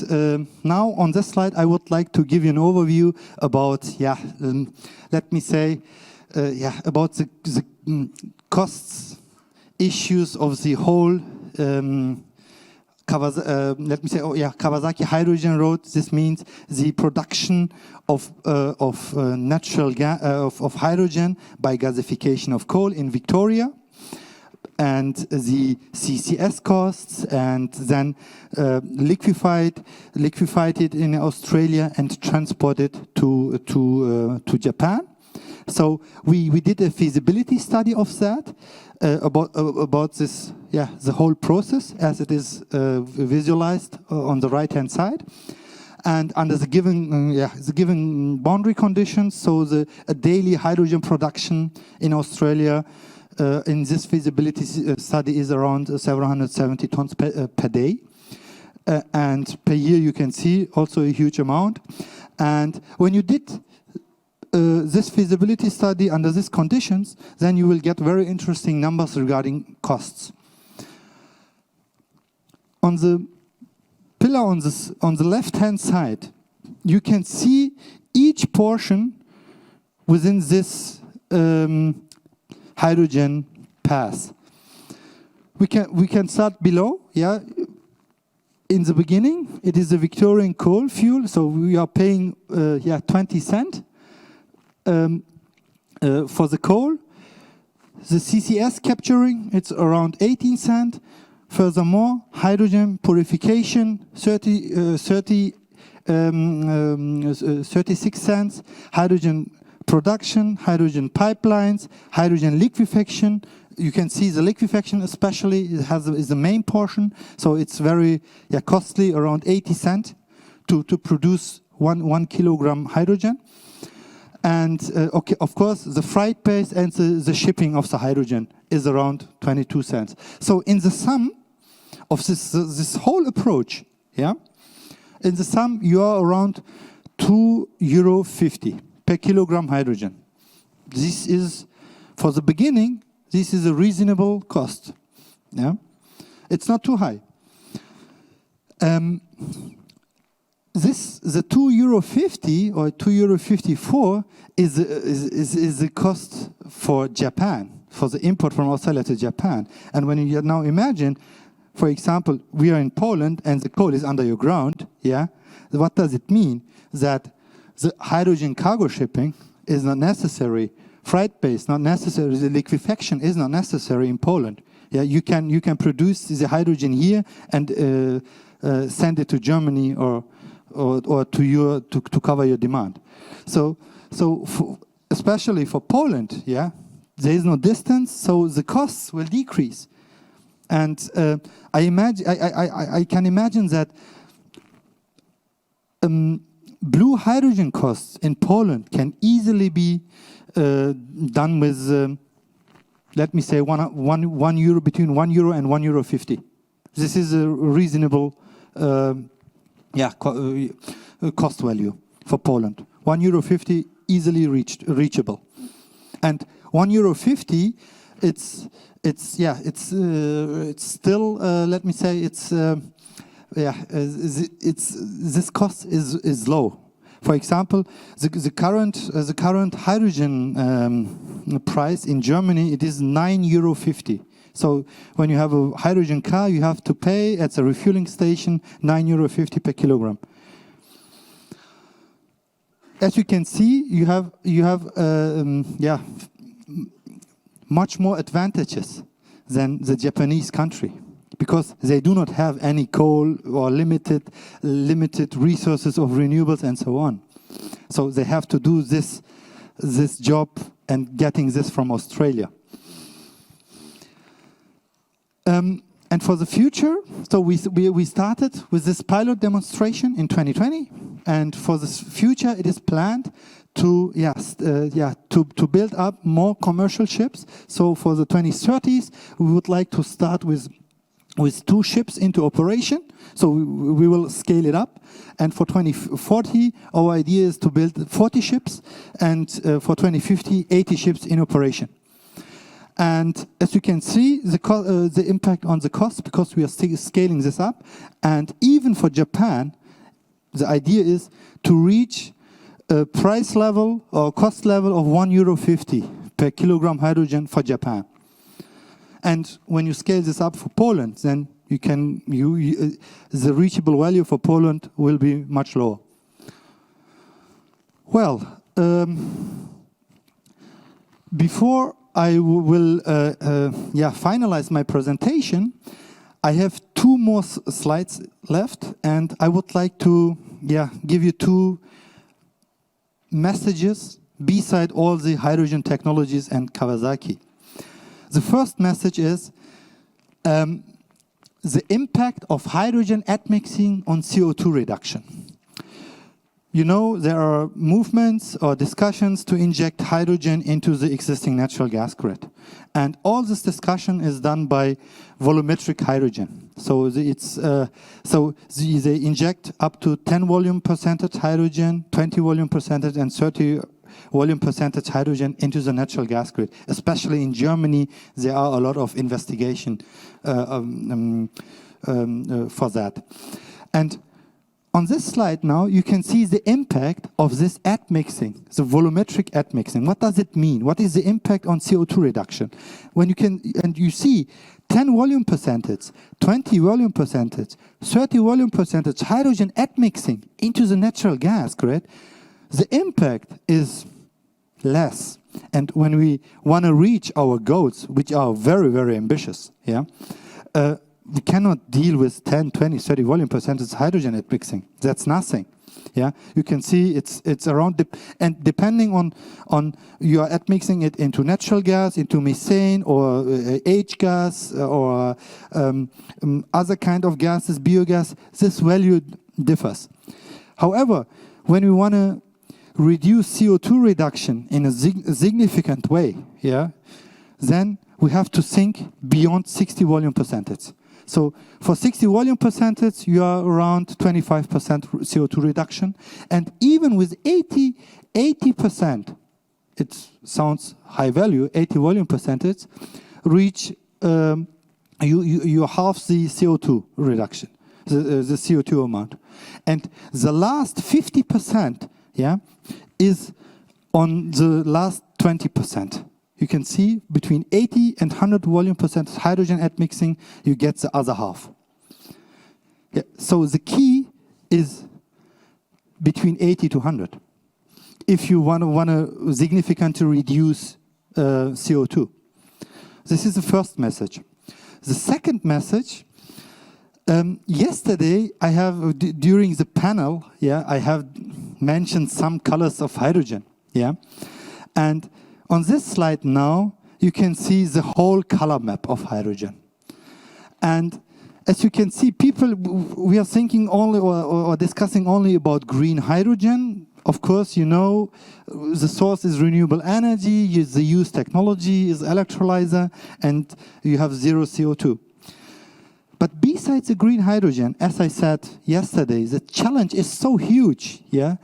now on this slide I would like to give you an overview about, let me say, about the costs issues of the whole. Kawasaki hydrogen road. This means the production of natural gas of hydrogen by gasification of coal in Victoria, and the CCS costs, and then liquefied it in Australia and transported to Japan. So we did a feasibility study of that. About this, the whole process as it is visualized on the right-hand side, and under the given boundary conditions. So a daily hydrogen production in Australia in this feasibility study is around 770 tons per day, and per year you can see also a huge amount. And when you did this feasibility study under these conditions, then you will get very interesting numbers regarding costs. On the pillar on the left-hand side, you can see each portion within this hydrogen path. We can start below. Yeah, in the beginning, it is the Victorian coal fuel, so we are paying 20 cents. For the coal, the CCS capturing, it's around 18 cents. Furthermore, hydrogen purification, 36 cents. Hydrogen production, hydrogen pipelines, hydrogen liquefaction. You can see the liquefaction especially is the main portion, so it's very costly, around 80 cents to produce one kilogram hydrogen. And of course, the freight base and the shipping of the hydrogen is around 22 cents. So in the sum of this whole approach, in the sum you are around €2.50 per kilogram hydrogen. This is, for the beginning, this is a reasonable cost. Yeah, it's not too high. The €2.50 or €2.54 is the cost for Japan, for the import from Australia to Japan. And when you now imagine, for example, we are in Poland and the coal is under your ground, yeah? What does it mean? That the hydrogen cargo shipping is not necessary, freight-based, not necessary, the liquefaction is not necessary in Poland. Yeah, you can produce the hydrogen here and send it to Germany or to cover your demand. So especially for Poland, yeah, there is no distance, so the costs will decrease. And I can imagine that blue hydrogen costs in Poland can easily be done with, let me say, €1 between €1 and €1.50. This is a reasonable cost value for Poland. €1.50 easily reachable, and €1.50. It's still let me say this cost is low. For example, the current hydrogen price in Germany, it is €9.50. So when you have a hydrogen car, you have to pay at the refueling station €9.50 per kilogram. As you can see, you have much more advantages than the Japanese country, because they do not have any coal or limited resources of renewables and so on. So they have to do this job and getting this from Australia. And for the future, so we started with this pilot demonstration in 2020, and for the future it is planned to build up more commercial ships. So for the 2030s, we would like to start with 2 ships into operation. So we will scale it up. And for 2040, our idea is to build 40 ships, and for 2050, 80 ships in operation. And as you can see, the impact on the cost, because we are scaling this up. And even for Japan, the idea is to reach a price level or cost level of €1.50 per kilogram hydrogen for Japan. And when you scale this up for Poland, then the reachable value for Poland will be much lower. Well, before I will finalize my presentation, I have 2 more slides left, and I would like to give you 2 messages beside all the hydrogen technologies and Kawasaki. The first message is the impact of hydrogen admixing on CO2 reduction. You know, there are movements or discussions to inject hydrogen into the existing natural gas grid. And all this discussion is done by volumetric hydrogen. So they inject up to 10 volume percentage hydrogen, 20 volume percentage, and 30 volume percentage hydrogen into the natural gas grid. Especially in Germany, there are a lot of investigation for that. And on this slide now, you can see the impact of this admixing, the volumetric admixing. What does it mean? What is the impact on CO2 reduction? You see 10 volume percentage, 20 volume percentage, 30 volume percentage hydrogen admixing into the natural gas grid, the impact is less. And when we want to reach our goals, which are very, very ambitious, we cannot deal with 10, 20, 30 volume percentage hydrogen admixing. That's nothing. Yeah, you can see it's around, and depending on you are admixing it into natural gas, into methane, or H gas, or other kind of gases, biogas. This value differs. However, when we want to reduce CO2 reduction in a significant way, then we have to think beyond 60 volume percentage. So for 60 volume percentage, you are around 25% CO2 reduction. And even with 80%, it sounds high value, 80 volume percentage, reach, you halve the CO2 reduction, the CO2 amount. And the last 50%, yeah, is on the last 20%. You can see between 80 and 100 volume percent hydrogen admixing, you get the other half. Yeah, so the key is between 80 to 100. If you want to significantly reduce CO2. This is the first message. The second message, yesterday I have, during the panel, yeah, I have mentioned some colors of hydrogen, yeah, and on this slide now, you can see the whole color map of hydrogen. And as you can see, people, we are thinking only or discussing only about green hydrogen. Of course, you know, the source is renewable energy, the use technology is electrolyzer, and you have zero CO2. But besides the green hydrogen, as I said yesterday, the challenge is so huge, yeah?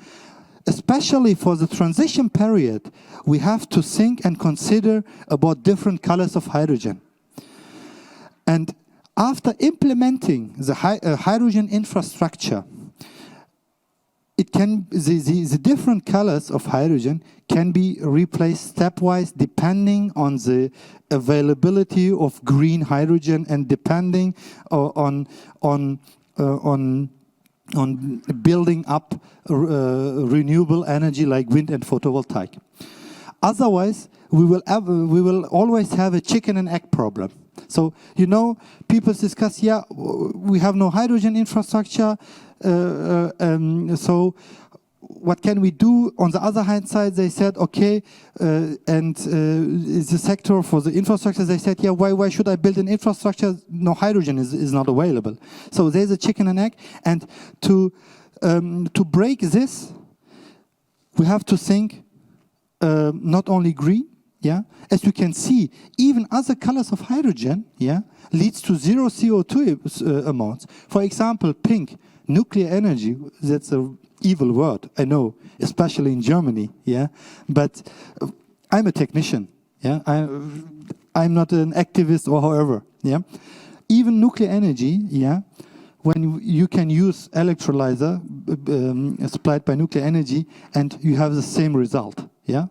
Especially for the transition period, we have to think and consider about different colors of hydrogen. And after implementing the hydrogen infrastructure, it can, the different colors of hydrogen can be replaced stepwise depending on the availability of green hydrogen and depending on building up renewable energy like wind and photovoltaic. Otherwise, we will always have a chicken and egg problem. So, you know, people discuss, yeah, we have no hydrogen infrastructure, so what can we do? On the other hand side, they said, okay, and the sector for the infrastructure, they said, yeah, why should I build an infrastructure? No hydrogen is not available. So there's a chicken and egg, and to break this, we have to think not only green, yeah. As you can see, even other colors of hydrogen, yeah, leads to zero CO2 amounts. For example, pink, nuclear energy. That's a evil word, I know, especially in Germany, yeah. But I'm a technician, yeah. I'm not an activist or however, yeah. Even nuclear energy, yeah. When you can use electrolyzer supplied by nuclear energy, and you have the same result, yeah.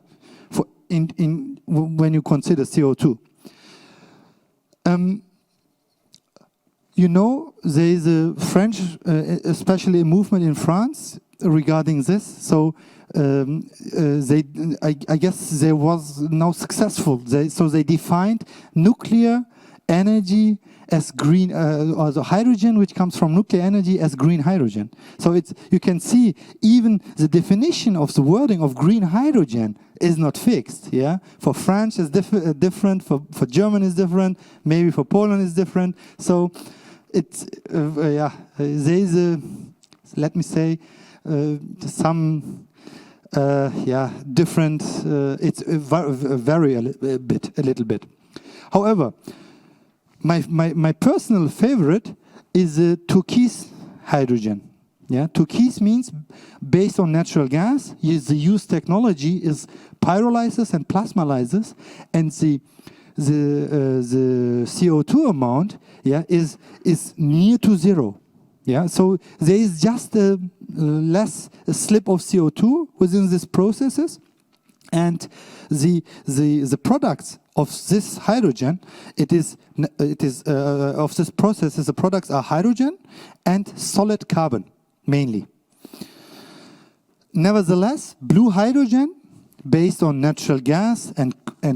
For when you consider CO2. You know, there is a French, especially a movement in France regarding this. So I guess they was now successful. So they defined nuclear energy as green, or the hydrogen which comes from nuclear energy as green hydrogen. So it's, you can see even the definition of the wording of green hydrogen is not fixed. Yeah, for France is different, for Germany is different, maybe for Poland is different. So it's yeah, there is a, let me say, some yeah, different. It's vary a little bit. However, my personal favorite is turquoise hydrogen. Yeah, turquoise means based on natural gas. The use technology is pyrolysis and plasmalysis, and the CO2 amount, yeah, is near to zero. Yeah, so there is just a slip of CO2 within these processes, and the products of this hydrogen, it is of this process, the products are hydrogen and solid carbon mainly. Nevertheless, blue hydrogen based on natural gas and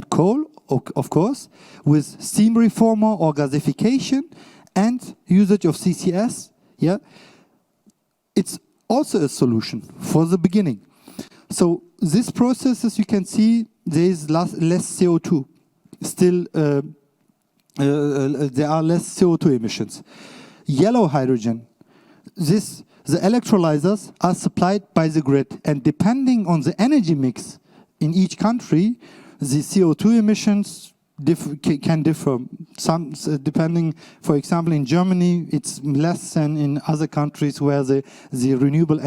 coal, of course, with steam reformer or gasification and usage of CCS, yeah, it's also a solution for the beginning. So this process, as you can see, there is less CO2. Still, there are less CO2 emissions. Yellow hydrogen, the electrolyzers are supplied by the grid, and depending on the energy mix in each country, the CO2 emissions can differ. Some depending, for example, in Germany, it's less than in other countries where the renewable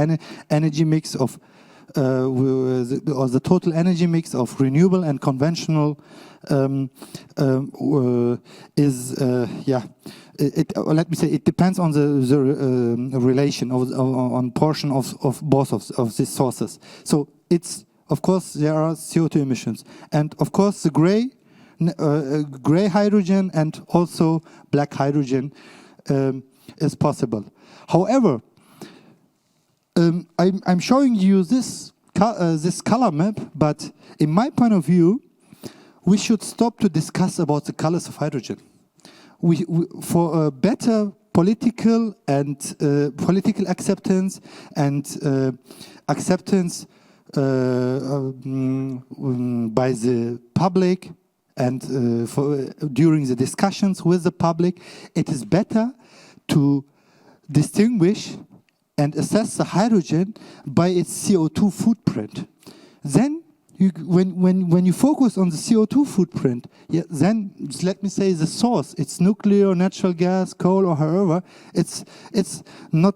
energy mix of or the total energy mix of renewable and conventional is let me say it depends on the relation on portion of both of these sources. So it's, of course, there are CO2 emissions, and of course the gray hydrogen and also black hydrogen is possible. However, I'm showing you this color map, but in my point of view, we should stop to discuss about the colors of hydrogen. We for a better political and political acceptance and acceptance by the public and during the discussions with the public, it is better to distinguish and assess the hydrogen by its CO2 footprint. Then, when you focus on the CO2 footprint, then let me say the source, it's nuclear, natural gas, coal, or however, it's not.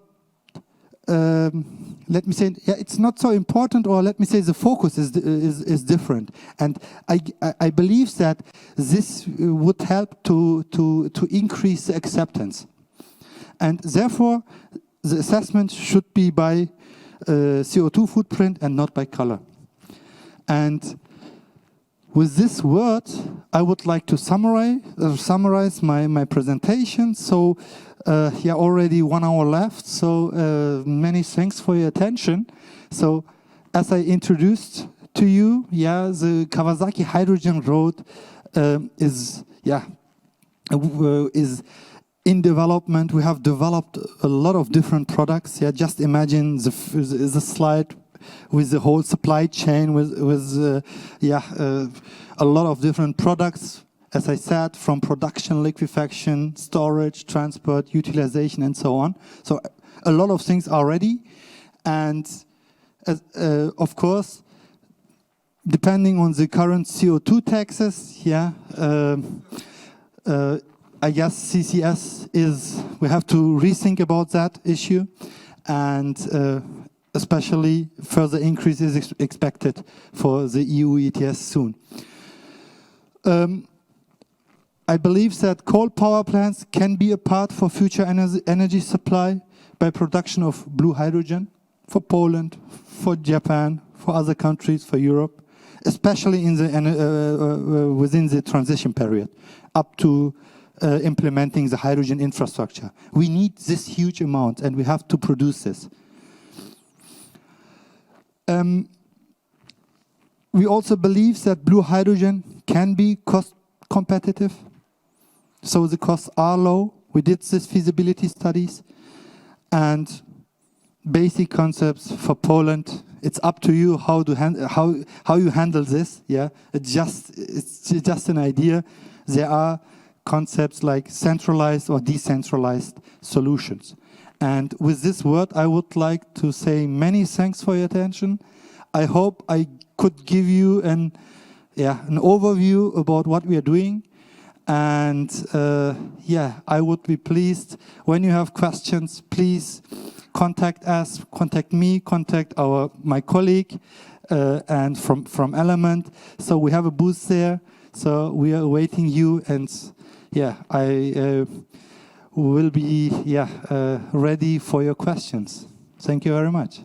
Let me say, it's not so important, or let me say the focus is different, and I believe that this would help to increase the acceptance, and therefore the assessment should be by CO2 footprint and not by color. And with this word, I would like to summarize my presentation. So, already 1 hour left. So many thanks for your attention. So, as I introduced to you, the Kawasaki Hydrogen Road is in development. We have developed a lot of different products. Just imagine the slide with the whole supply chain, with a lot of different products, as I said, from production, liquefaction, storage, transport, utilization, and so on. So a lot of things are ready, and of course, depending on the current CO2 taxes, I guess CCS we have to rethink about that issue, and especially further increase is expected for the EU ETS soon. I believe that coal power plants can be a part for future energy supply by production of blue hydrogen for Poland, for Japan, for other countries, for Europe, especially in within the transition period, up to implementing the hydrogen infrastructure. We need this huge amount, and we have to produce this. We also believe that blue hydrogen can be cost competitive, so the costs are low. We did this feasibility studies, and basic concepts for Poland. It's up to you how you handle this. It's just an idea. There are concepts like centralized or decentralized solutions. And with this word, I would like to say many thanks for your attention. I hope I could give you an overview about what we are doing. And I would be pleased when you have questions. Please contact us, contact me, contact my colleague, and from Element. So we have a booth there. So we are awaiting you, and I will be ready for your questions. Thank you very much.